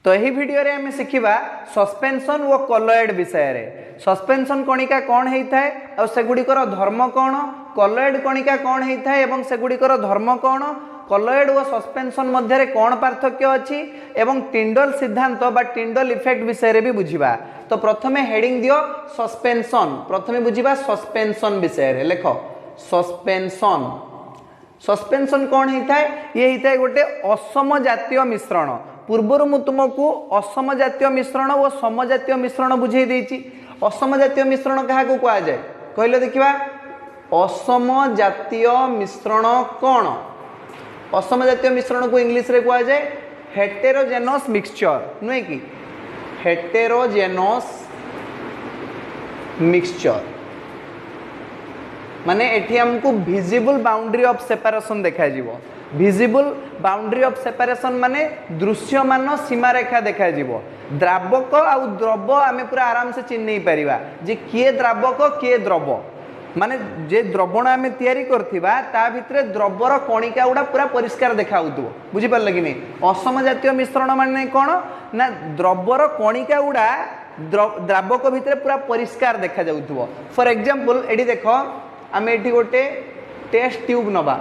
तो यही वीडियो रे हमें शिखिबा सस्पेंशन व कॉलॉइड विषय रे। सस्पेंशन कणिका कौन होता है और सेगुड़िकर धर्म कौन, कॉलॉइड कणिका कौन होता है एवं सेगुड़िकर धर्म कौन, कॉलॉइड व सस्पेंशन मध्य कौन पार्थक्य अच्छी एवं टिंडल सिद्धांत बा टिंडल इफेक्ट विषय रे भी बुझिबा। तो प्रथमे हेडिंग दियो सस्पेंशन, प्रथमे बुझिबा सस्पेंशन विषय रे। लेख सस्पेंशन, सस्पेंशन कौन होता है? ये होता है गोटे असम जातीय मिश्रण। पूर्वर मु तुमको असम जातीय मिश्रण और सम जातीय मिश्रण बुझे देछि। असम जातीय मिश्रण क्या कह जाए कहले देखिबा। असम जातीय मिश्रण कौन? असम जातीय मिश्रण को इंग्लिश रे कह जाए हेटेरोजेनस मिक्सचर, नुहे कि हेटेरोजेनस मिक्सचर। माने एठी हमको विजिबल बाउंड्री ऑफ सेपरेशन देखा जीवो। विजिबल बाउंड्री ऑफ सेपरेशन माने दृश्यमान सीमा रेखा देखा जीवो। द्रावक आउ द्रव आमे पूरा आराम से चिन्ह नहीं परिबा जे किए द्रावक किए द्रव। माने जे द्रवण आमे तयारी करथिबा ता भितरे द्रवर कणिका उडा पूरा परिष्कार देखा होतबो। बुझि परले कि नहीं? असम जातीय मिश्रण माने कोन ना द्रवर कणिका उडा द्रावक भितरे पूरा परिष्कार देखा जाउतबो। फॉर एग्जांपल एडी देखो आमे एठी गोटे टेस्ट ट्यूब नबा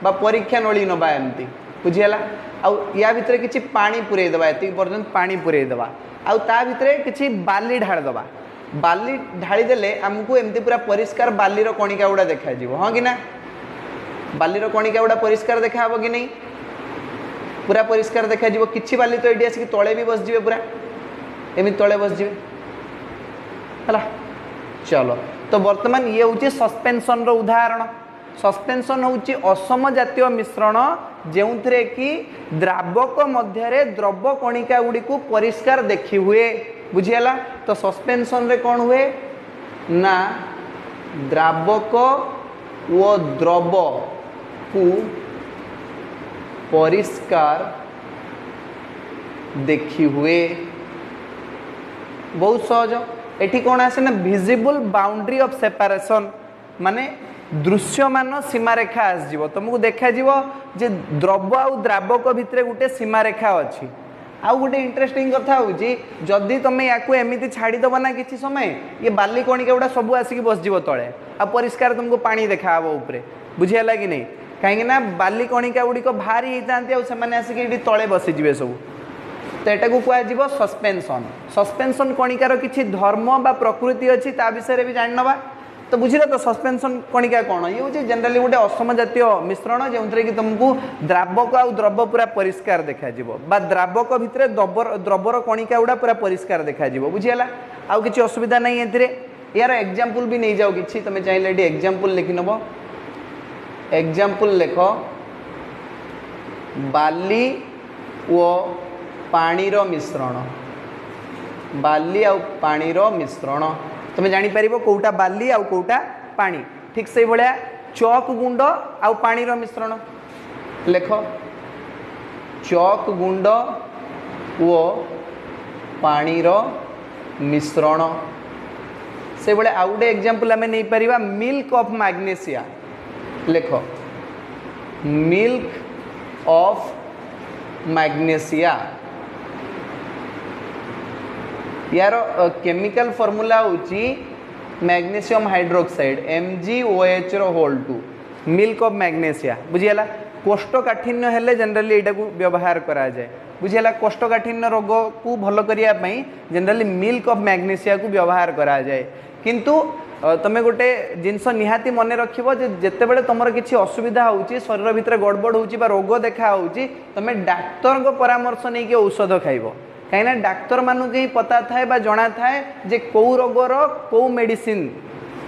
बा परीक्षा नली नबा एमती बुझीला। आउ या भितरे किछि पानी पुरै दबा, एति पर्यंत पानी पुरै दबा आउ ता भितरे किछि बाली ढाळ दबा। बाली ढाली देले हमको एमती पूरा परिष्कार बालीर कणिका उडा देखा जीवो। हां कि ना? बालीर कणिका उडा परिष्कार देखा हबो कि नहीं? पूरा परिष्कार देखा जीवो। किछि बाली तो एडी आसी तळे भी बस जिवे, पूरा एमि तळे बस जिवे हला। चलो तो वर्तमान ये हूँ सस्पेंशन रो उदाहरण। सस्पेंशन हूँ असम जातीय मिश्रण जो कि द्रावक मध्य द्रव कणिका गुड़ी को परिष्कार देखी हुए। बुझीगला? तो सस्पेंशन रे कौन हुए ना द्रावक व द्रव को परिष्कार देखी हुए। बहुत सहज। एठी कौन आसे ना विजिबल बाउंड्री ऑफ सेपरेशन माने दृश्यमान सीमा रेखा आसजिवो। तुमको देखा जीवो जे द्रव आउ द्रावक भितरे गोटे सीमा रेखा अच्छी। आउ गोटे इंटरेस्टिंग कथा होची जदि तुम याकू एमिति छाड़ी दबा ना किछि समय ये बाली कणिका गुडा सब आसिक बसजिवो तळे आ परिष्कार तुमको पानी देखा हबो ऊपरे। बुझियला कि नहीं? काहे ना बाली कणिका गुडी को भारी हितांती आ सेमाने आसिक एठी तळे बसि जिवे सब। तो एटा को कह जीवो सस्पेंशन। सस्पेंशन कणिकार किछि धर्म बा प्रकृति अछि ता विषय भी जान नबा। तो बुझिला? तो सस्पेंशन कणिका कौन? ये हूँ जनरली गोटे असम जातीय मिश्रण जो कि तुमको द्रावक आउ द्रव पूरा परिष्कार देखा बा द्रावक भितर द्रवर कणिका गुड़ा पूरा परिष्कार देखा। बुझीगला? आउ किछि असुविधा नहीं एथिरे। यार एग्जांपल भी नहीं जाओ किछि तुम चाहिए एटी एग्जांपल लिखि नबो। एग्जांपल लेख बाली व पानीर मिश्रण। बाली आउ पानीर मिश्रण तुम जानी परिबो कोउटा बाली आउ कोउटा पानी। ठीक से भलिया चौक गुंड आउ पानीर मिश्रण लेख चौक गुंड व पानीर मिश्रण। से भलिया आउ गोटे एग्जांपल आमे नहीं परिबा मिल्क ऑफ मैग्नेशिया। लेख मिल्क ऑफ मैग्नेशिया। यार केमिकल फॉर्मूला होची magnesium hydroxide MgOH2 milk of magnesia. बुझीगला? कोष्ठकाठिन्य हेले जनरली एटा को व्यवहार करा जाए। बुझीगला? कोष्ठकाठिन्य रोग को भल करिया पई जनरली मिल्क ऑफ मैग्नेशिया को व्यवहार करा जाए। किंतु तमे गोटे जिनस निहाती मन रखिबो जे जेते बेले तमर किछि असुविधा होउची शरीर भितर गड़बड़ होउची बा रोग देखा होउची तमे डाक्टर को परामर्श नै के औषध खाइबो। कहीं डाक्तर मानू के पता थाए बा जना थाए जे कौ रोगर कौ मेडिसिन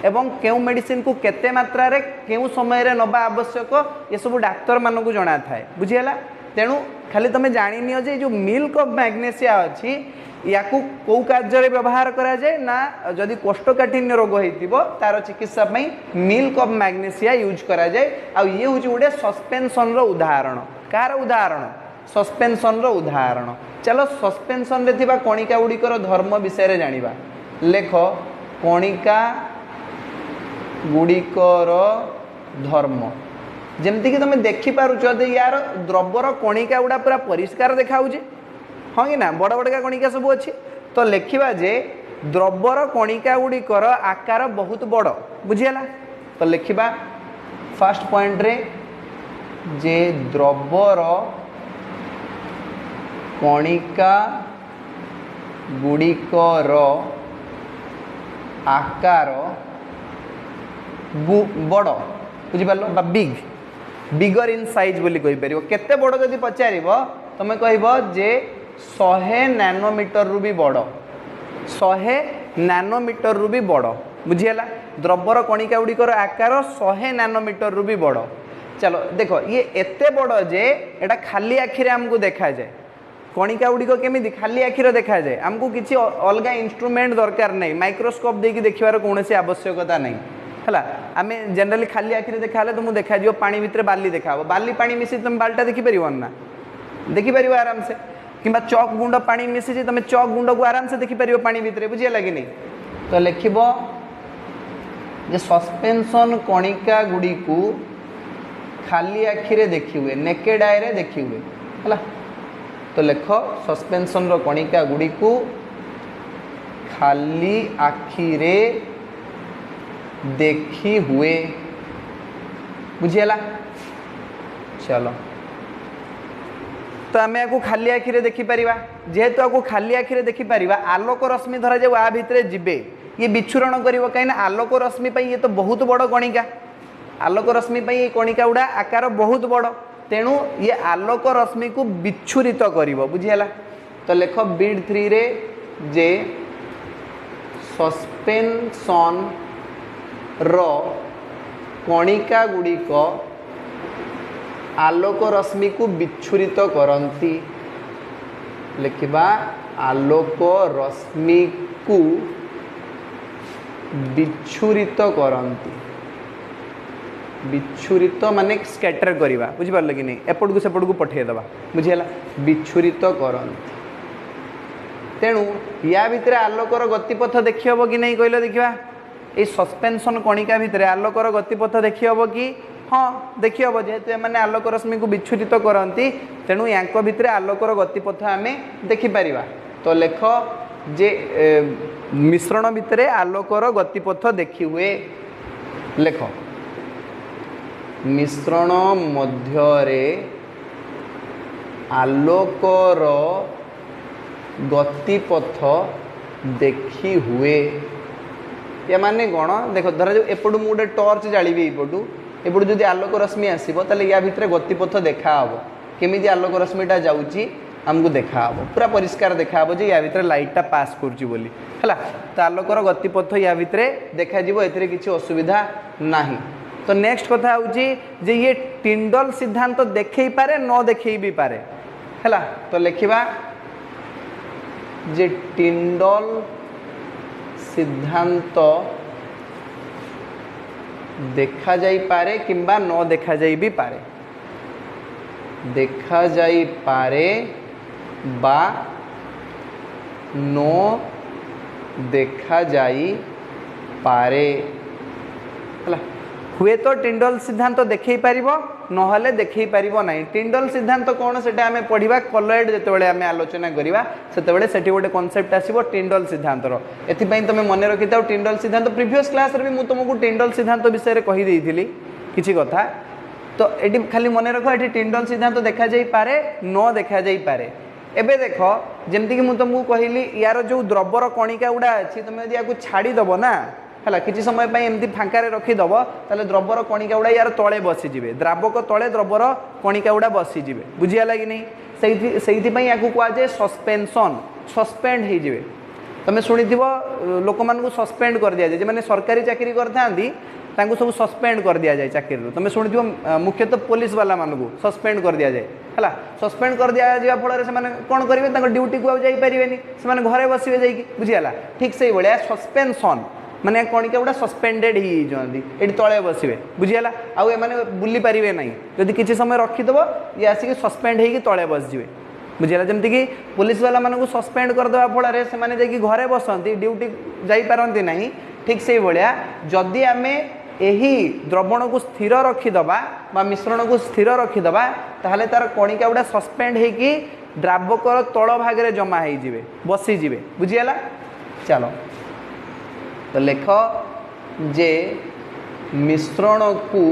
एवं केउ मेडिसिन को केते मात्रा रे केउ समय रे नबा आवश्यक ये सब डाक्तर मानू को जना थाए। बुझीगला? तेणु खाली तुम जानी नियो जे जो मिल्क ऑफ मैग्नेशिया अच्छी या कौ कार्य व्यवहार करा जाए ना जदि कोष्ठकाठिन्य रोग होइतिबो तार चिकित्सा पई मिल्क ऑफ मैग्नेशिया यूज करा जाए। आ ये हूँ गोटे सस्पेंशन रो उदाहरण। कार उदाहरण? सस्पेंशन रो उदाहरण। चलो सस्पेंशन रे थिबा कणिका गुड़िकर धर्म विषय रे जानिबा। लेख कणिका गुड़िकर धर्म। जमती कि तुम देखिपारुच यार द्रवर कणिका गुड़ा पूरा परिष्कार देखा हाँ कि ना बड़ बड़का कणिका सब अच्छी तो लिखा जे द्रवर कणिका गुड़िकर आकार बहुत बड़ बुझीगला तो लिखा फर्स्ट पॉइंट रे जे द्रवर कणिका गुड़िकर आकार बड़ बुझिपार बा बिग बिगर इन साइज बोली कहीपर केते बड़ जदि पचार तुम कह जे 100 नैनोमीटर रु भी बड़ 100 नैनोमीटर रु भी बड़ बुझीगला द्रवर कणिका गुड़िकर आकार 100 नैनोमीटर रु भी बड़ चलो देख ये एते बड़ जे एटा खाली आखिरे आमको देखा जाए कणिका गुड़िक केमी खाली आखिर देखा जाए आमको किसी अलग इंस्ट्रूमेंट दरकार नहीं माइक्रोस्कोप देकी देखिबार कौन सी आवश्यकता नहीं है आम जनरली खाली आखिर देखा तुमको देखा पानी भितर बाली देखा बाली पानी मिसी तुम बाल्टा देखिपर ना देखिपर आराम से कि चौक गुंड पानी मिसी तुम चौक गुंड को आराम से देखिपर पानी भितर बुझीगला कि नहीं तो लिख सस्पेंशन कणिका गुड़ी को खाली आखिरे देखी हुए नेकेड आई रे देखी हुए है तो लिख सस्पेंशन रो कणिका गुड़ी को खाली आखिरे देखी हुए बुझीगला चलो तो आम या खाली आखिरे देखिपर जेहेतु आपको खाली आखिरे देखिपर आलोक रश्मि धरा जाऊ आ भितर जीवे ये विच्छुरण कर कहीं आलोक रश्मि ये तो बहुत बड़ कणिका आलोक रश्मि ये कणिका गुड़ा आकार बहुत बड़ तेणु ये आलोक रश्मि को विच्छुरित कर बुझीगला तो लिख बिड 3 रे जे सस्पेंशन रो कणिका गुड़िक आलोक रश्मि को विच्छुरित करती लिखा आलोक रश्मि को विच्छुरित करती विच्छुरित माने स्कैटर करवा बुझिपार कि नहीं एपट को सेपट को पठेदबा बुझीगला विच्छुरित करती तेणु या भितर आलोकर गतिपथ देखी हम कि नहीं कहले देखा ये सस्पेंशन कणिका भितर आलोकर गतिपथ देखी हम कि हाँ देखी हम जेहेतु एम आलोक रश्मि को विच्छुरित करती तेणु या भितर आलोकर गतिपथ आम देखिपर तो लेख जे मिश्रण भितर आलोकर गतिपथ देखी हुए लेख मिश्रण मध्यरे आलोकर गतिपथ देखी हुए या माने कौन देख धर जो एपटू मुझे गोटे टर्च जाली एपटू एपटू जो आलोक रश्मि आसो ताले या भितर गतिपथ देखा केमी आलोक रश्मिटा जाऊँगी आमको देखा पूरा परिष्कार देखा जे या भितर लाइटा पास करुच्ची बोली है तो आलोकर गतिपथ या भितर देखा ए किसी असुविधा नहीं तो नेक्स्ट कथा हूँ जे ये टिंडल सिद्धांत देखे पारे न देखे भी पारे है तो लिखा जे टिंडल सिद्धांत देखा जाई पारे किंबा न देखा जाई भी पारे देखा जाई पारे बा न देखा जाई पारे है हुए तो टिंडल सिद्धांत देखई पारिबो नहले देखई पारिबो नहीं टिंडल सिद्धांत कौन से आम पढ़ा कलॉइड जिते आम आलोचना करवा से गोटे कॉन्सेप्ट आसो टिंडल सिद्धांत एपाई तुम मन रखी था टिंडल सिद्धांत प्रीवियस क्लास रे भी मुझे तुमको टिंडल सिद्धांत विषय में कहीदेली किसी कथा तो ये खाली मन रख ये टिंडल सिद्धांत देखा जाई पारे न देखा जाई पारे एबे देख जमती कि मुझे तुमको कहली यार जो द्रवर कणिका गुड़ा अच्छी तुम यदि या छाड़ीदब ना है कि समय एमती फांकार रखीदब ताले द्रवर कणिका गुड़ा यार तले बसीजे द्रावक तले द्रवर कणिका गुड़ा बसीजे बुझीगला कि नहीं से या कहुए सस्पेंशन सस्पेंड हो तुम शुणी लोक मान सस्पेंड कर दि जाए जो सरकारी चाकरी करता सब सस्पेंड कर दि जाए चाकरी तुम शुणी मुख्यतः पुलिस वाला मानू सस्पेंड कर दि जाए है सस्पेंड कर दि जा फल से कौन करेंगे ड्यूटी को जापरेनि से घरे बसवे जाकि बुझीगला ठीक से भाया सस्पेंशन माने कणिका गुड़ा सस्पेंडेड ये तले बसवे बुझीगला आउ एमाने बुली पारे ना जदि किसी समय रखीदेव ये आसिक सस्पेंड हो तले बसजे बुझीगला जमती कि पुलिस वाला मानू सस्पेंड करदे फल से घरे बसती ड्यूटी जापारती ना ठीक से भाया जदि आम यही द्रवण को स्थिर रखीदबा मिश्रण को स्थिर रखीदबा ताहले तार कणिका गुड़ा सस्पेंड होगी द्रावकर तल भाग में जमा हो बसीजे बुझीगला। चलो तो लेख जे मिश्रण को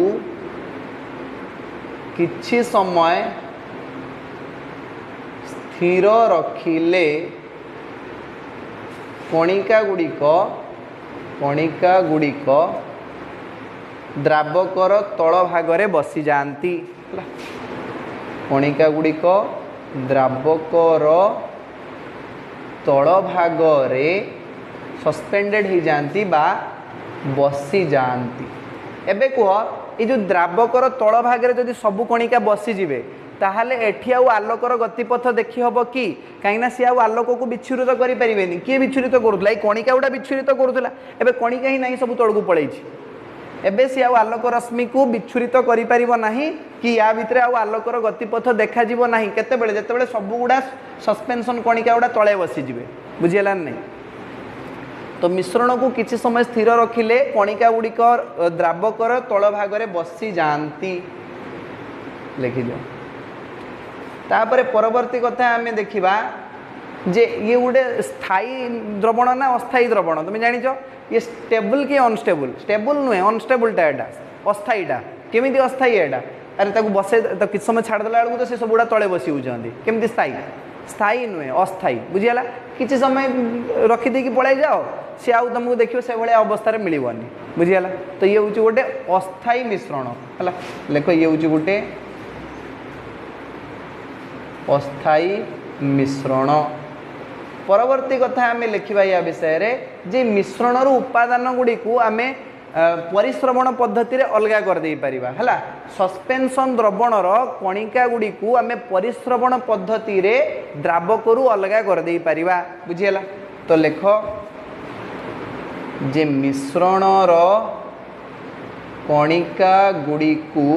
किछि समय स्थिर रखिले कणिका गुड़िक द्रावकर तल भाग में बसी जाती। कणिका गुड़िक द्रावकर तल भाग में सस्पेंडेड हो जाती बा बसी जाती। एबे कह ये जो द्रावकर तल भाग में जदि सबू कणिका बसीजे ताहले एठी आउ आलोकर गतिपथ देखी हम कि कहीं सी आलोक को विच्छुरित करें किए विच्छुरित करूला कणिका गुड़ा विच्छुरित करूला एबे कणिका ही नहीं सब तौक पलैछि एबे सी आउ आलोक रश्मि को विच्छुरित करें कि या भितर आउ आलोकर गतिपथ देखा ना केतेबेले जेतेबेले सब गुड़ा सस्पेंशन कणिका गुड़ा तले बसीजे बुझीगला नहीं। तो मिश्रण को किसी समय स्थिर रखिले कणिका गुड़िक द्रावकर तल भाग में बसी जाती लिखिद। तापर परवर्ती कथा आम देखा जे ये गोटे स्थायी द्रवण ना अस्थायी द्रवण तुम जान ये स्टेबल कि अनस्टेबल स्टेबल नुहे अनस्टेबलटा यहाँ अस्थायीटा केमी अस्थायी यहाँ अरे ताको बसे तो किसी समय छाड़देला बेलू तो से सब गुड़ा तले बसी होती केमी स्थायी स्थायी नुहे अस्थायी बुझीगला। किसी समय रखीदे पलै जाओ सी आउ तुमको देखिए से भाया अवस्था मिलबनी बुझीगला। तो ये हूँ गोटे अस्थायी मिश्रण है लेख ये हूँ गोटे अस्थायी मिश्रण। परवर्ती कथा आम लिखा या विषय रे जे मिश्रण उपादान गुड़ी को आम परिश्रवण पद्धति रे अलगा कर दे परिबा हला। सस्पेंशन द्रवणर कणिका गुड़ी को आम परिश्रवण पद्धति रे द्रावकरू अलगा कर दे परिबा बुझीगला। तो लेख जे मिश्रणर कणिका गुड़ी को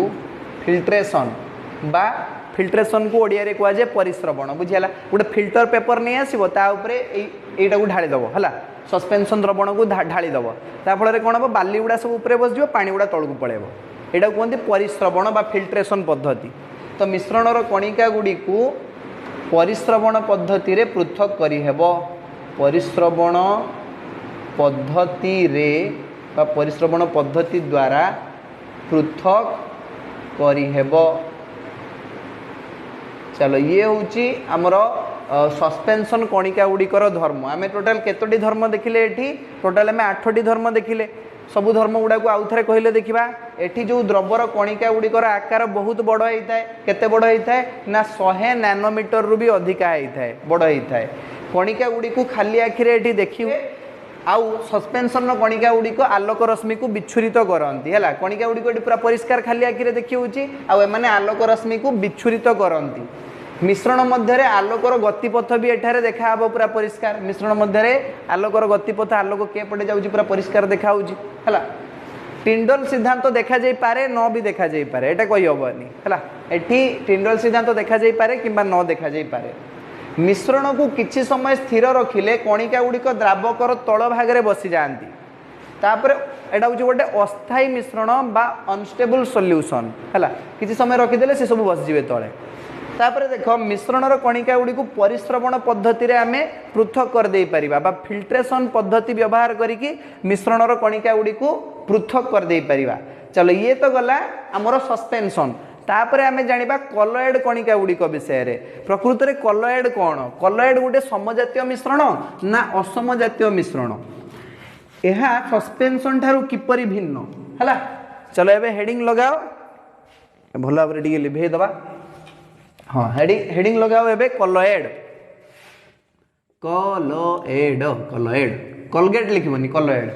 फिल्ट्रेशन बा फिल्ट्रेशन को ओडिया रे कहुए परिश्रवण बुझीगला। गोटे फिल्टर पेपर नहीं आसो यहाँ को ढालीदेव है सस्पेंशन द्रवण को ढालीदेव ताफल कौन हम बाली गुड़ा सब ऊपर बसज पानी गुड़ा तौक पड़ेब यहाँ कहते परिश्रवण बा फिल्ट्रेशन पद्धति। तो मिश्रणर कणिका गुड़ी को परिश्रवण पद्धति रे पृथक करिहेब परिश्रवण पद्धति रे बा परिश्रवण पद्धति द्वारा पृथक करिहेब। चलो ये हूँ आमर सस्पेंशन कणिका गुड़िकर धर्म आम टोटाल केतोटी धर्म देखिले एठी टोटाल आम 8टी धर्म देखिले सबू धर्म गुड़ा को आउ थे कहले देखा एठी जो द्रवर कणिका गुड़िकर आकार बहुत बड़ होता है केते बड़ होता है ना 100 नैनोमीटर रु भी अधिका होता है बड़ होता है कणिका गुड़ी को खाली आखिरे एठी देखिए आउ सस्पेंशन कणिका गुड़िक आलोक रश्मि को विच्छुरित करती है कणिका गुड़ी पूरा परिष्कार खाली आखिरे देखी होची आने आलोक रश्मि को विच्छुरित करती। मिश्रण मध्य आलोकर गतिपथ भी एठारे देखा हम पूरा परिष्कार मिश्रण मध्य आलोकर गतिपथ आलोक के पटे जाऊँ पूरा परिष्कार देखा है। टिंडल सिद्धांत देखा जाई पारे न भी देखा जाई पारे एटा कही हबनी है एठी टिंडल सिद्धांत देखा जाई पारे किंबा न देखा जाई पारे। मिश्रण को किछि समय स्थिर रखिले कणिका गुड़िक द्रावकर तल भाग में बसी जाती तापर एटा हूँ गोटे अस्थायी मिश्रण बा अनस्टेबल सॉल्यूशन है किछि समय रखीदे से सब बसजे तले। तापर देख मिश्रणर कणिका गुड़ी को परिश्रवण पद्धति रे आमे पृथक कर दे परिबा बा फिल्ट्रेशन पद्धति व्यवहार करिकी मिश्रणर कणिका गुड़ी को पृथक कर दे परिबा। चलो ये तो गला आमर सस्पेंशन। तापर आमे जानिबा कलॉइड कणिका गुड़िक विषय रे। प्रकृत रे कलॉइड कौन कलॉइड गोटे समजातीय मिश्रण ना असमजातीय मिश्रण यह सस्पेंशन ठारू किपरि भिन्न है। चलो एबे हेडिंग लगाओ भल भाव टिके लिभे दबा। हाँ हेडिंग लगाओ एबे कलॉइड कलॉइड कलॉइड कलगेट लिखबनी कलॉइड।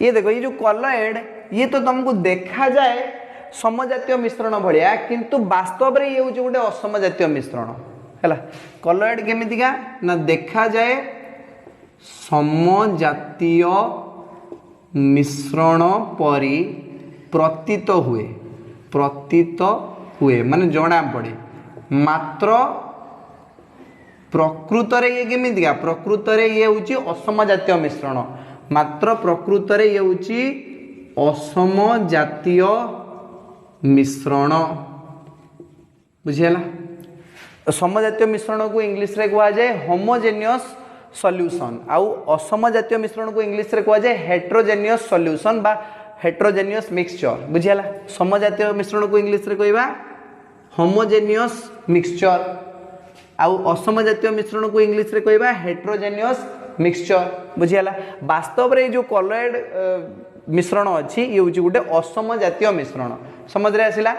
ये देखो ये जो कलॉइड ये तो तुमको देखा जाए समजातीय मिश्रण भाया किंतु वास्तव रे ये हूँ गोटे असमजातीय मिश्रण है। कलॉइड केमितिका ना देखा जाए समजातीय मिश्रण परी प्रतीत हुए माने जना पड़े मात्र प्रकृत रे ये केमितिका प्रकृत रे ये हूँ असमजातीय मिश्रण मात्र प्रकृत रे ये हूँ असमजातीय मिश्रण बुझीगला। समजातीय मिश्रण को इंग्लिश रे कहा जाए होमोजेनियस सॉल्यूशन आउ असम जातीय मिश्रण को इंग्लिश रे कहा जाए हेट्रोजेनियस सॉल्यूशन बा हेट्रोजेनियस मिक्सचर बुझियाला समजातीय मिश्रण को इंग्लिश रे कहबा होमोजेनियस मिक्सचर आउ असम जातीय मिश्रण को इंग्लिश रे कहबा हेट्रोजेनियस मिक्सचर बुझियाला वास्तव रे जो कॉलॉइड मिश्रण अच्छी ये हूँ गोटे असम जातीय मिश्रण समझ रे आसिला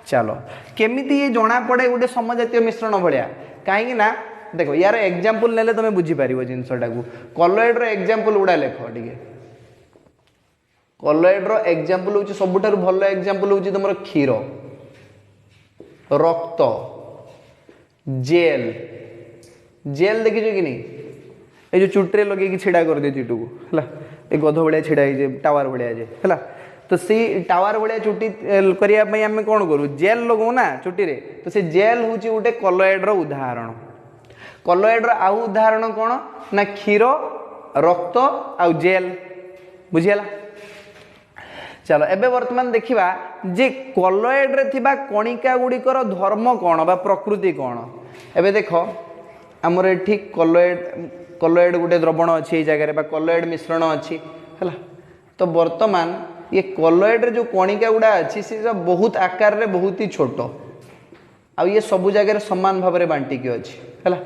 चलो केमिति ये जना पड़े गोटे समजातीय मिश्रण भाया कहीं ना देखो यार एग्जांपल नेले तुम बुझी पारिबो जिनसटा को कॉलॉइड रो एग्जांपल गुडा लेख टिके कॉलॉइड रो एग्जांपल होची सबुठारु भलो एग्जांपल होची तमरो क्षीर रक्त जेल जेल देखियो कि नहीं ए जो चुट्रे लगे कि छिड़ा कर दे चिटू को हला ए गध भलिया छिड़ा हे जे टावर भलिया जे हला तो सी टावर भलिया चुटी करिया पई हमें कोन करू जेल लगो ना चुटी रे तो से जेल होची गोटे कॉलॉइड रो उदाहरण कॉलॉइड रो आउ उदाहरण कोन ना क्षीर रक्त आउ जेल बुझियाला चलो एबे वर्तमान देखिबा जे कॉलॉइड रे थिबा कणिका गुडीकर धर्म कोन बा प्रकृति कोन एबे देखो हमर एठी कॉलॉइड गोटे द्रवण अच्छी ये जगह बा कॉलॉइड मिश्रण अच्छी है तो वर्तमान ये कॉलॉइड रे जो कणिका गुड़ा अच्छी से बहुत आकार रे बहुत ही छोट आ ये सबु जगह समान भाव में बांटिकी अच्छी है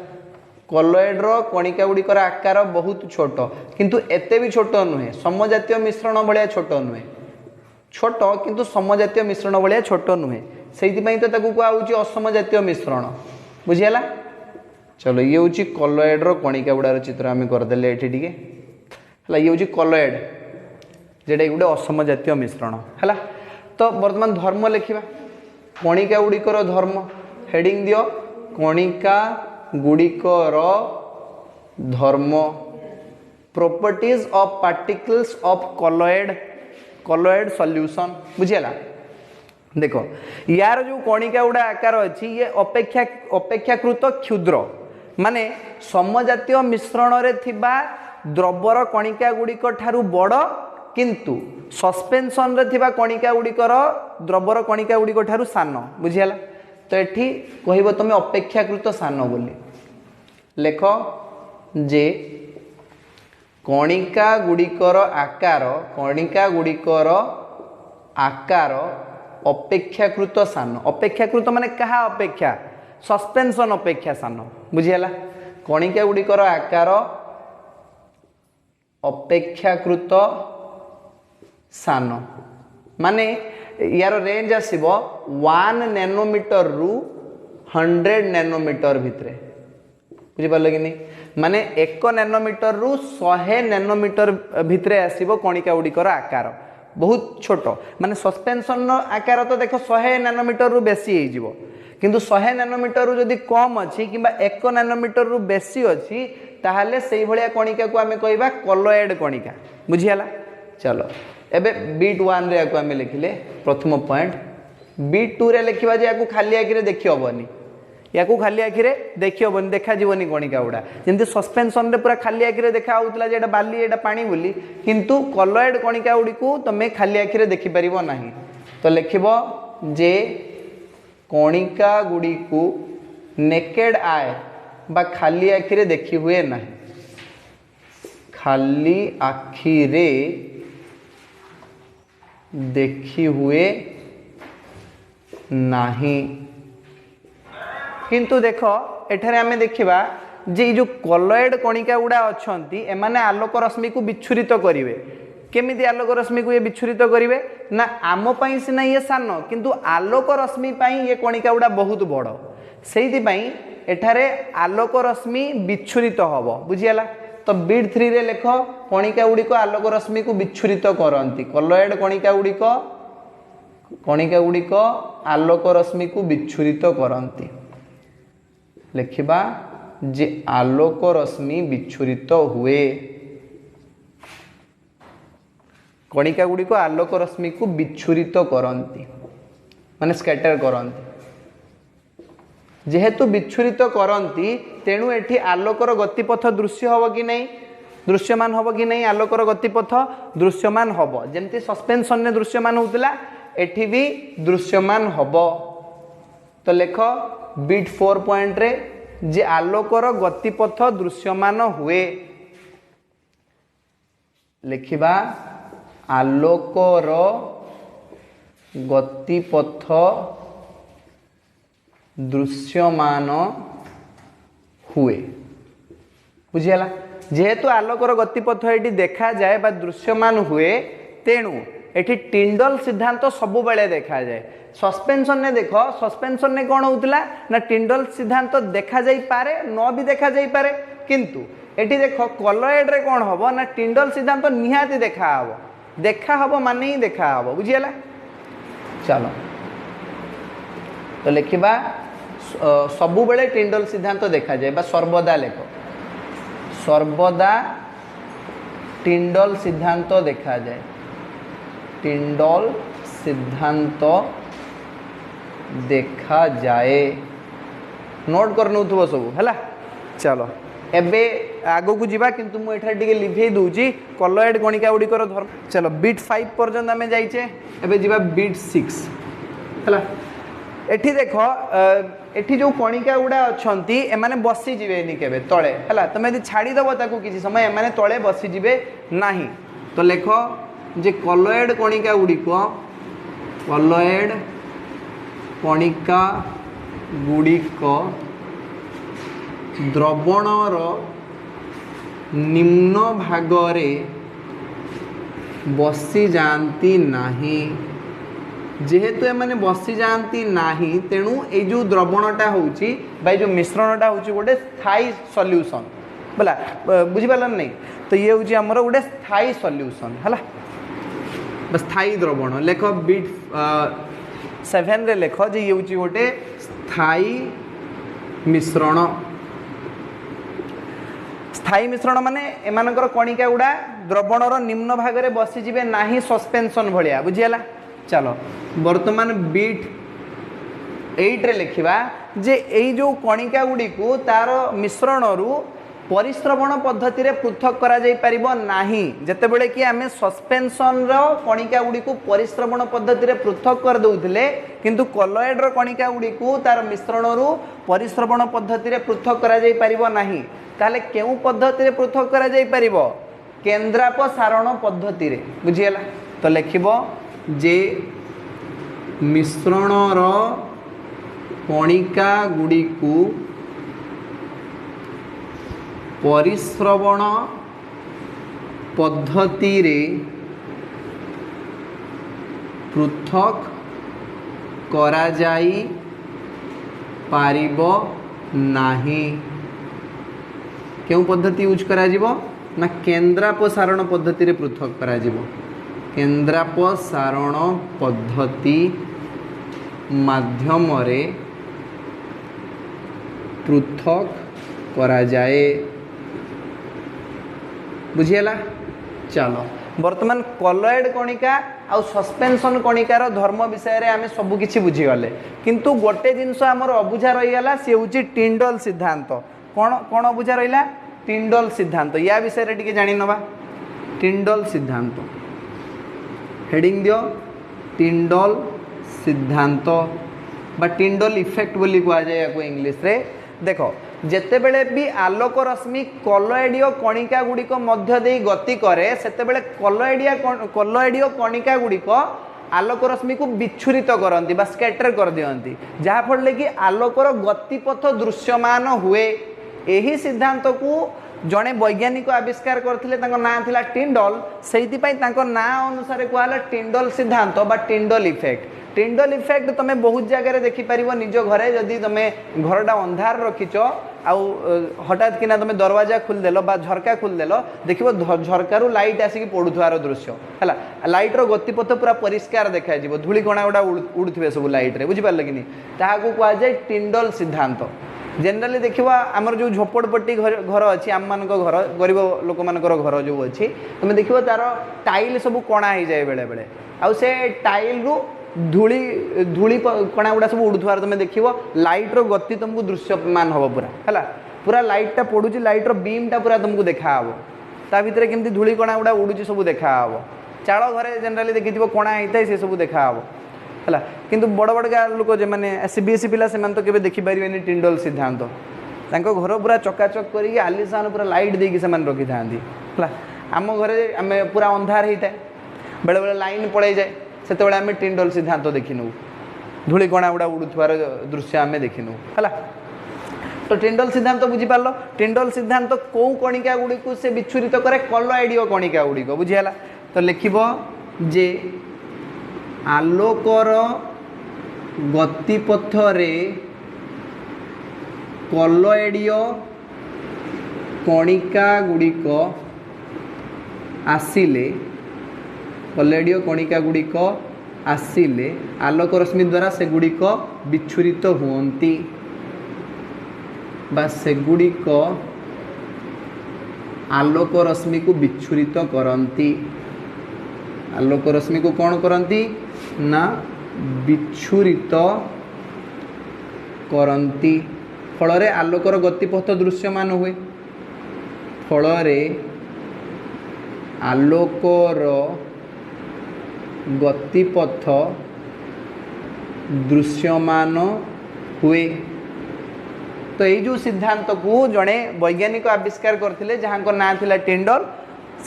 कॉलॉइड रो कणिका गुड़िकर आकार बहुत छोट किंतु एते भी छोट नुहे समजातीय मिश्रण भाया छोट नुहे छोट किंतु समजातीय मिश्रण भाया छोट नुहे से तो कहुच्छी असम जातीय मिश्रण बुझीगला चलो ये हूँ कॉलॉइड रो कणिका गुड़ार चित्र आम करदे ये हूँ कॉलॉइड जेटा गोटे असम जातीय मिश्रण है तो वर्तमान धर्म लिखा कणिका गुड़िकर धर्म हेडिंग दियो कणिका गुड़िकर धर्म properties of particles of colloid solution बुझीगला देखो यार जो कणिका गुड़ा आकार अच्छी ये अपेक्षाकृत क्षुद्र माने समजातीय मिश्रण रे थिबा द्रव्यर कणिका गुड़िक ठारू बड़ किंतु सस्पेंशन रे थिबा कणिका गुड़िकर द्रव्यर कणिका गुड़िक ठारू सान बुझीगला तो एठी कहबो तुम अपेक्षाकृत सान बोली लेख जे कणिका गुड़िकर आकार अपेक्षाकृत सान अपेक्षाकृत माने कहा अपेक्षा सस्पेंशन अपेक्षा सान बुझीगला कणिका गुड़िकर आकार अपेक्षाकृत सान माने यार रेंज आसीबो 1 नैनोमीटर रु 100 नैनोमीटर भितरे बुझी पारले कि नहीं माने 1 नैनोमीटर रु 100 नैनोमीटर भितरे आसीबो कणिका गुड़िकर आकार बहुत छोट माने सस्पेंशन आकार तो देख 100 नैनोमीटर रु बेसी हो जिवो किंतु 100 नैनोमीटर रु जदी कम अछि किबा 1 नैनोमीटर रु बेसी अछि ताहाले सेही भलिया कणिका को आमे कहबा कॉलॉइड कणिका बुझियाला चलो एबे बीट 1 रे आको आमे लिखिले प्रथम पॉइंट बीट 2 रे लिखिबा जे आको खाली आखिरे देखि होबनी याकू खाली आखिरे देखि होबनी देखा जीवनी कणिका उडा जेंति सस्पेंशन रे पूरा खाली आखिरे देखा होतला जे एटा बाली एटा पानी बोली किंतु कॉलॉइड कणिका उडी को तमे खाली आखिरे देखि परिबो नाही तो लिखिबो जे कणिका गुडी को नेकेड आय बा खाली आखिरे देखि हुए नाही खाली आखिरे देखी हुए नाही किंतु देखो एठारे आमे देखिबा जे जो कॉलॉइड कणिका गुडा अछंती एमाने आलोक रश्मि को विच्छुरित करिवे केमिति आलोक रश्मि को ये विच्छुरित करिवे ना आम पई सिना ये सान किंतु आलोक रश्मि पई ये कणिका गुडा बहुत बड़ सेहिति पई एठारे आलोक रश्मि विच्छुरित हबो बुझियाला तो बीट 3 रे लेख कणिका गुडी को आलोक रश्मि को विच्छुरित करंती कॉलॉइड कणिका गुडी को आलोक रश्मि को विच्छुरित करंती लिखिबा जे आलोक रश्मि विच्छुरित हुए कणिका गुडी को आलोक रश्मि को विच्छुरित करंती माने स्कैटर करंती जेहेतु विच्छुरित करंती तेणु एठी आलोकर गतिपथ दृश्य हबो कि नहीं दृश्यमान हबो कि नहीं आलोकर गतिपथ दृश्यमान हबो जेमती सस्पेंशन ने दृश्यमान होतला एठी भी दृश्यमान हबो तो लेख बिट 4 पॉइंट रे जे आलोकर गतिपथ दृश्यमान हुए लिखिबा आलोकर गतिपथ दृश्यमान हुए बुझीगला जेहेतु आलोकर गतिपथ ये देखा जाए बा दृश्यमान हुए तेणु एठी टिंडल सिद्धांत सबु बेले देखा जाए सस्पेंशन ने देख सस्पेंशन ने कौन होता ना टिंडल सिद्धांत देखा जाई पारे न भी देखा जाई पारे किंतु एठी देख कलॉइड रे कौन हम ना टिंडल सिद्धांत निहाती देखा हम माने ही देखा हम बुझीगला चलो तो लिखा सबु बेले टिंडल सिद्धांत देखा जाए बा सर्वदा लेख सर्वदा टिंडल सिद्धांत देखा जाए टिंडल सिद्धांत देखा जाए नोट कर नौथुव सब है चलो एबे आगो को जीवा किंतु मु एठा टिके लिभे दूची कलॉइड कणिका गुड़िकर धर्म चलो बीट 5 पर्यंत आमे जाइछे एबे जीवा बीट 6 है एठी देख एठी जो कणिका गुड़ा अच्छी एमाने बसी जीवेनि केबे तळे हैला तमे यदि छाड़ी दबो ताकू किछि समय एमाने तळे बसी जीवे नाही तो लेख जे कलॉइड कणिका गुड़िको कलॉइड कणिका गुड़िक द्रवणर निम्न भागरे बसी जाती नाही जेहेतु एमाने बसी जाती नाही तेणु ए जो द्रवणटा होउची बाय जो मिश्रणटा होउची गोटे स्थायी सॉल्यूशन बोला बुझी पालन नहीं तो ये होउची हमर गोटे स्थायी सॉल्यूशन हला स्थायी द्रवण लेख बीट 7 रे लेख जे ये होउची गोटे स्थायी मिश्रण स्थायी मिश्रण माने एमानकर कणिका गुड़ा द्रवणर निम्न भागरे बसी जिवे नाही सस्पेंशन भलिया बुझियाला चलो वर्तमान बीट 8 रे लिखिबा जे एई जो कणिका गुडी को तार मिश्रण रु परिश्रवण पद्धति रे पृथक करा जाई परिबो नाही जते बेले कि आमे सस्पेंशन रो कणिका गुडी को परिश्रवण पद्धति रे पृथक कर दउथिले किंतु कलॉइड रो कणिका गुडी को तार मिश्रण रु परिश्रवण पद्धति रे पृथक करा जाई परिबो नाही ताले केउ पद्धति रे पृथक करा जाई परिबो केंद्रापसारण पद्धति रे बुझियला तो लिखिबो जे मिश्रणर कणिका गुडी को परिश्रवण पद्धति रे पृथक करा जाई पारिबो नाही केउ पद्धति यूज करा जिवो ना केंद्रापसारण पद्धति रे पृथक करा जिवो केंद्रापसारण पद्धति माध्यम रे पृथक करा जाए बुझिएला चलो वर्तमान कलॉइड कणिका आ सस्पेंशन कणिकार धर्म विषय रे आमे सब किछि बुझी गले किंतु गोटे जिंस हमर अबुझा रही गला से होची टिंडल सिद्धांत कोन कोन अबुझा रहिला टिंडल सिद्धांत या विषय रे टिके जानि नबा टिंडल सिद्धांत हेडिंग दियो टिंडल सिद्धांत बा टिंडल इफेक्ट बोली कहा जाए या इंग्लिश रे देखो जेते बेले भी आलोक रश्मि कलॉइडीय कणिका गुड़िक मध्य दे गति करे सेते बेले कलॉइडीय कणिका गुड़िक आलोक रश्मि को विच्छुरित करती बा स्कैटर कर दियंती जहा फल कि आलोकर गतिपथ दृश्यमान हुए यही सिद्धांत को जड़े वैज्ञानिक आविष्कार करथिले तांको नाम थिला टिंडल सेहिति पई तांको नाम अनुसार कहला टिंडल सिद्धांत बा टिंडल इफेक्ट टिंडल इफेक्ट तुम बहुत जगह देखि पारिबो निज घरे जदि तुम घरटा अंधार रखिच आउ हठात किना तुम दरवाजा खोल देलो बा झरका खोल देलो देखिबो झरकारु लाइट आसिक पडुथवार दृश्य हला लाइट रो गतिपथ पूरा परिष्कार देखा जिवो धूली कणा गुडा उडुथबे सब लाइट रे बुझि पारले कि नि ताहाकू कहआ जाय टिंडल सिद्धांत जनरली देखा आमर जो झोपड़पट्टी घर अच्छी आम मान घर गरीब लोक मान घर जो अच्छी तुम देख तार टाइल सब कणा हो जाए बेले बेले आउ से टाइल रु धूली धूली कणा गुड़ा सब उड़ुथार तुम देख लाइट रो गति तुमको दृश्यमान हम पूरा है पूरा लाइटा पड़ू लाइट रो बीमटा पूरा तुमको देखा ता भितर केमती धूली कणा गुड़ा उड़ू सब देखा चाल घरे जनरली देखी कणा होता है से सब देखा है किंतु बड़ बड़का लोक जो मैंने सीबीएसई पिला से तो केवे देखिपारे टिंडल सिद्धांत घर पूरा चकाचक कर आलिशान पूरा लाइट देकी से रखी था है आम घरे आम पूरा अंधार होता है बेले बेले लाइन पड़े जाए से आम टिंडल सिद्धांत देखिनु धूली कणा गुड़ा उड़ुवार दृश्य आम देखिनु है तो टिंडल सिद्धांत बुझीपार टिंडल सिद्धांत कौ कणिका गुड़ी को से विच्छुरित करे कलॉइडीय कणिका गुड़िक बुझीगला तो लिखिब जे आलोकर गतिपथ रे कलॉइडीय कणिका गुड़िक आसिले कलॉइडीय कणिका गुड़िक आसिले आलोक रश्मि द्वारा से गुड़िक विच्छुरित हुअन्ति बा सेगुड़िक आलोक रश्मि को विच्छुरित करती आलोक रश्मि को कौन करती ना विच्छुरित करती फल आलोकर गतिपथ दृश्यमान हुए फल आलोकर गतिपथ दृश्यमान हुए तो ये जो सिद्धांत को जड़े वैज्ञानिक आविष्कार करते जहाँ को ना थिला टिंडल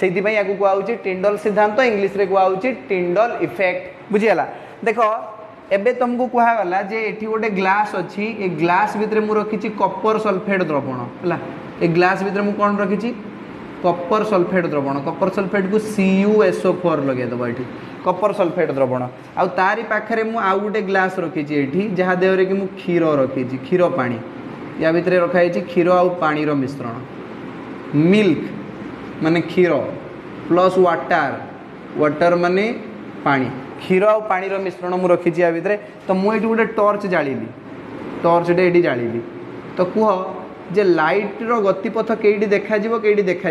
से कहूँ टिंडल सिद्धांत इंग्लीश रे कहूँ टिंडल इफेक्ट बुझीगला देख एबे तुमको कहगला जे एठी गोटे ग्लास अच्छी ए ग्लास भितर मु रखी कपर सल्फेट द्रवण है ए ग्लास भितर मु कौन रखी कपर सल्फेट द्रवण कपर सल्फेट को CuSO4 लगेदेव ये कपर सल्फेट द्रवण आउ तारी पाखरे मु आउ गोटे ग्लास रखी जहाँ देहरे कि मु क्षीर रखी क्षीर पानी या भितर रखाई क्षीर आउ पानीर मिश्रण मिल्क माने क्षीर प्लस वाटर वाटर माने पानी क्षीर आउ पानीर मिश्रण मु रखी या भितर तो मुझे गोटे टर्च जालिली टर्चटे ये जालिली तो कह जे लाइटर गतिपथ कईटी देखा कईटी देखा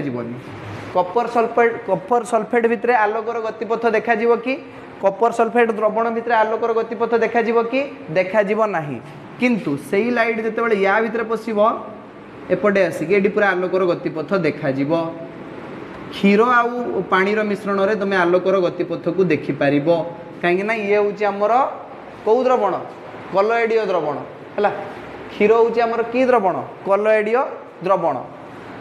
कपर सल्फेट भितर आलोकर गतिपथ देखा कि कपर सल्फेट द्रवण भितर आलोकर गतिपथ देखा कि देखा नहीं किंतु सेई लाइट जिते या भितर पशिब एपटे आसिक ये पूरा आलोकर गतिपथ देखा क्षीर आउ पानीर मिश्रण में तुम आलोकर गतिपथ को देखिपार कहीं ये हूँ आमर कौ द्रवण कलॉइडीय द्रवण है क्षीर हूँ आमर कि द्रवण कलॉइडीय द्रवण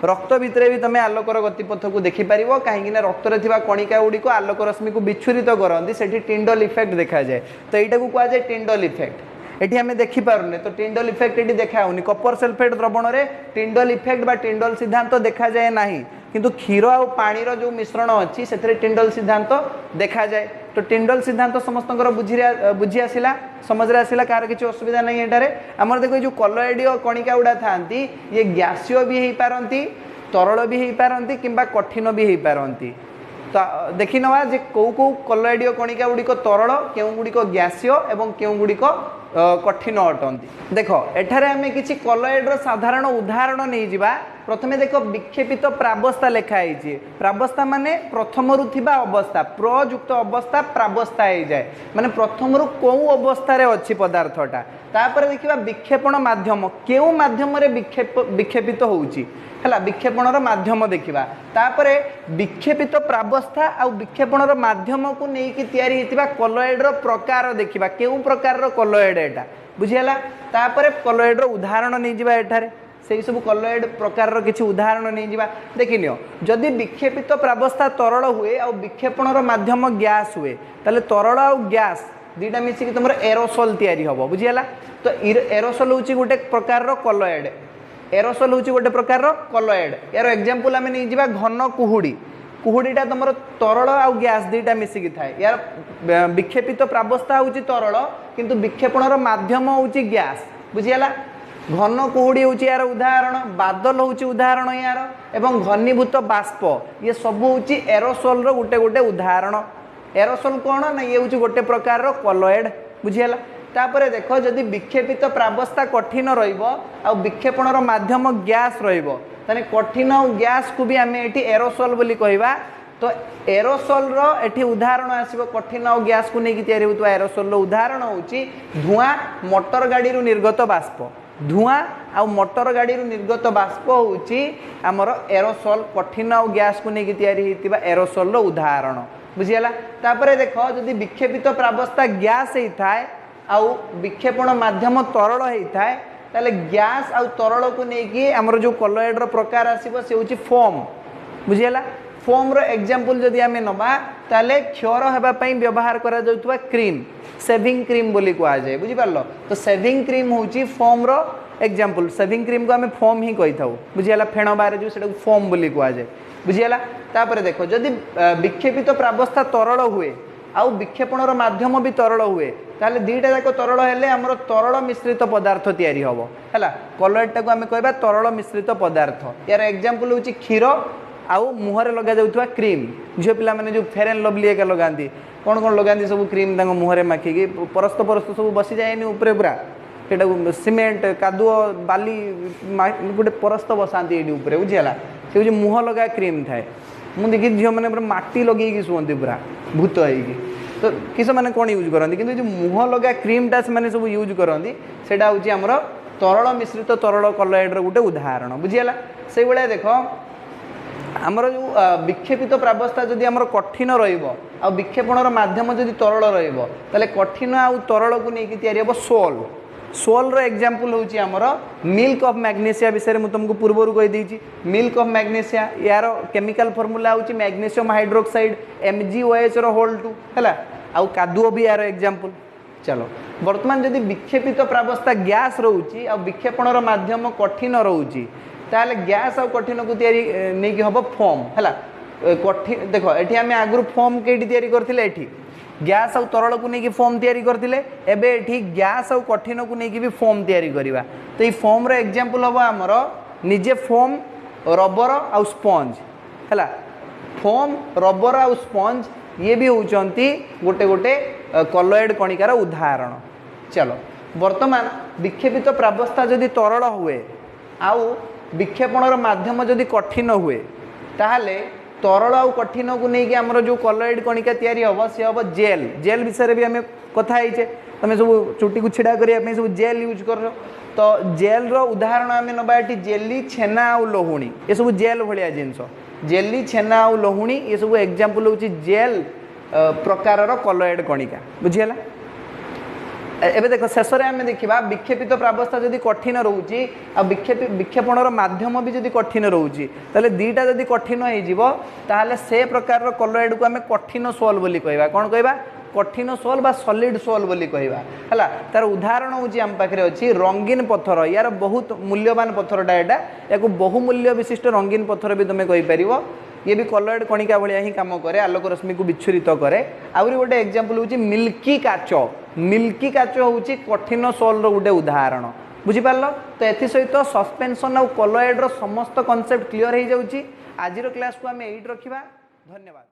रक्त भितर भी तुम आलोकर गतिपथ को देखिपार कहीं रक्त में कणिका गुड़िक आलोक रश्मि को विच्छुरित करती से टिंडल इफेक्ट देखा जाए तो यहाँ को कहुए टिंडल इफेक्ट एटी आम देखिपारे तो टिंडल इफेक्ट ये देखा कपर सल्फेट द्रवण में टिंडल इफेक्ट बा टिंडल सिद्धांत देखा जाए ना किंतु क्षीर आ पानीर जो मिश्रण अच्छी से टिंडल सिद्धांत देखा जाए तो टिंडल सिद्धांत समस्त बुझी आसला समझ आसला कार किसी असुविधा नहीं एटारे आमर देखो जो कलॉइडीय कणिका गुड़ा था ये गैसीय भी हो पारती तरल भी हो पारती कि कठिन भी हो पारती तो देखी नवा जे कौ कौ कलॉइडीय कणिका गुड़िक तरल केउ गुड़िक गैसीय एवं केउ गुड़िक कठिन अटंती देख एठारे आमे किछि कलॉइडर साधारण उदाहरण नहीं जिबा प्रथमे देख विक्षेपित प्रावस्था लिखाई प्रावस्था माने प्रथम रु थिबा अवस्था प्रयुक्त अवस्था प्रावस्था हो जाए माने प्रथम रु कौ अवस्था रे अछि पदार्थटा तापर देखिबा विक्षेपण माध्यम केउ माध्यम रे विक्षेपित होउची हला विक्षेपणर माध्यम देखिबा तापर विक्षेपित प्रावस्था आ विक्षेपणर माध्यम को नेकी तयारी हेतिबा कलॉइडर प्रकार देखिबा केउ प्रकार कलॉइड एटा बुझियला तापर कलॉइडर उदाहरण नहीं जिबा एठारे से सब कलॉइड प्रकार किसी उदाहरण नहीं जिबा देखिनियो जदि विक्षेपित प्रावस्था तरल हुए आ विक्षेपणर माध्यम गैस हुए ताले तरल आ गैस दुईटा मिसिक तुम एरोसोल तैयारी हम बुझीगला तो एरोसोल हूँ गोटे प्रकार कलॉइड एरोसोल हूँ गोटे प्रकार कलॉइड यार एग्जांपल आम नहीं जावा घन कुहुड़ी कुहुड़ीटा तुम तरल आ गैस दुईटा मिसिकी थाए यार विक्षेपित प्रावस्था हूँ तरल किंतु विक्षेपणर माध्यम हूँ गैस बुझीगला घन कुहुड़ी हूँ यार उदाहरण बादल हूँ उदाहरण यार एवं घनीभूत बाष्प ये सब हूँ एरोसोल गोटे गोटे उदाहरण एरोसोल कौन ना ये हूँ गोटे प्रकार कलॉइड बुझीगला तापर देख जदि विक्षेपित प्रावस्था कठिन आ विक्षेपणर माध्यम गैस ताने कठिन गैस को भी आम ये एरोसोल बोली कहवा तो एरोसोल एटी उदाहरण आसो कठिन और गैस को लेकिन तैयारी होता एरोसोल उदाहरण हूँ धूआं मोटर गाड़ी निर्गत बाष्प धूआं आ मोटर गाड़ी निर्गत बाष्प हूँ आमर एरोसोल कठिन और गैस को लेकिन तैयारी होता एरोसोल उदाहरण बुझीगला तापर देख जदि विक्षेपित प्रावस्था गैस होता है आउ विक्षेपण माध्यम तरल होता है ताले गैस आउ तरल को लेकिन आमर जो कलॉइड प्रकार आसो से हूँ फोम बुझीगला फोम रो एग्जांपल जदि आम नवा ताले क्षर होगापी व्यवहार करा जाउतबा क्रीम सेविंग क्रीम बोली कहा जाए बुझिपार तो सेविंग क्रीम हूँ फोम रो एग्जांपल सेविंग क्रीम को आम फोम ही कही था बुझीगला फेण बाहर जो से फोम बोली कहा जाए बुझीगला तापर देख जदि विक्षेपित प्रावस्था तरल हुए आउ विक्षेपणर माध्यम भी तरल हुए ताले दीटा जाक तरल हेले आमर तरल मिश्रित पदार्थ तैयारी हम है कलॉइड को आम कहबा तरल मिश्रित पदार्थ यार एग्जांपल हूँ क्षीर आउ मुहर लगा जाउथवा क्रीम झील पिला माने जो फेयर एंड लवली एका लगाती कौन कौन लगाती सब क्रीम तक मुहर माखिकी परस्त परस्त सब बसी जाए ऊपर पूरा से सीमेंट कादुओ बाली गोटे परस्त बसाती ये ऊपर बुझीगला से हूँ मुह लगा क्रीम थाए मुझे देखी झील मैंने माटी लगे शुंती पूरा भूत होगी तो किस मैंने कौन यूज करती कि मुह लगा क्रीमटा से सब यूज करती से हूँ तरल मिश्रित तरल कलॉइड गोटे उदाहरण बुझीगला से भाया देख आमर जो विक्षेपित प्रावस्था जदि आमर कठिन आ विक्षेपणर माध्यम जदि तरल रे कठिन आउ तरल को लेकिन तैयारी हम सोल सोल रो एग्जांपल होची आमर मिल्क ऑफ मैग्नेशिया विषय में तुमको पूर्वर कही देछि मिल्क ऑफ मैग्नेशिया यार केमिकल फॉर्मूला होची मैग्नेशियम हाइड्रोक्साइड MgOH रो होल 2 हैला आउ कादुओ भी यार एग्जांपल चलो वर्तमान जदि विक्षेपित प्रावस्था गैस रोची आ विक्षेपणर माध्यम कठिन रोची ताले गैस आउ कठिन को तैयारी नहीं कि हम फोम है कठिन देख ये आम आगु फोम कईटी तैयारी करथिले एठी गैस आउ तरल को लेकिन फोम तैयारी करथिले एबे एठी गैस आउ कठिन को लेकिन भी फोम तैयारी करवा तो ये फोम रो एग्जांपल हम आमर निजे फोम रबर आउ स्पंज है फोम रबर आउ स्पंज ये भी होचंती गोटे गोटे कलॉइड कणिकार उदाहरण चलो वर्तमान विक्षेपित प्रावस्था जदि तरल हुए आउ विक्षेपणर माध्यम जदि कठिन हुए ताहले तरल आउ कठिन को लेकिन आमर जो कलॉइड कणिका तैयारी हम सी हम जेल जेल विषय भी आम कथे तुम सब चुटी को छिड़ा करने सब जेल यूज कर तो जेल रो उदाहरण आम नवा जेली छेना आउ लहुणी ये सब जेल भाया जिनस जेली छेना आउ लहुणी ये सब एग्जांपल हूँ जेल प्रकार कलॉइड कणिका बुझीगला एबे देख शेष में आम देखा विक्षेपित प्रावस्था जदि कठिन रोचे आ विक्षेपणर माध्यम भी जदि कठिन रोचे ताले दीटा जदि कठिन हो से प्रकार कलॉइड को आम कठिन सोल बोली कहवा कौन कहवा कठिन सोल बा सॉलिड सोल बोली कहवा है तार उदाहरण हूँ आम पाखे अच्छी रंगीन पत्थर यार बहुत मूल्यवान पत्थरटा यहाँ या बहुमूल्य विशिष्ट रंगीन पत्थर भी तुम कहीपर ये भी कलॉइड कणिका भाया ही काम करे आलोक रश्मि को विच्छुरित करे आहरी गोटे एग्जांपल हूँ मिल्की काच हूँ कठिन सोल गोटे उदाहरण बुझीपार तो एसत सस्पेंशन आउ कलॉइड समस्त कॉन्सेप्ट क्लियर हो जाऊँगी आज क्लास को आम एट रखा धन्यवाद।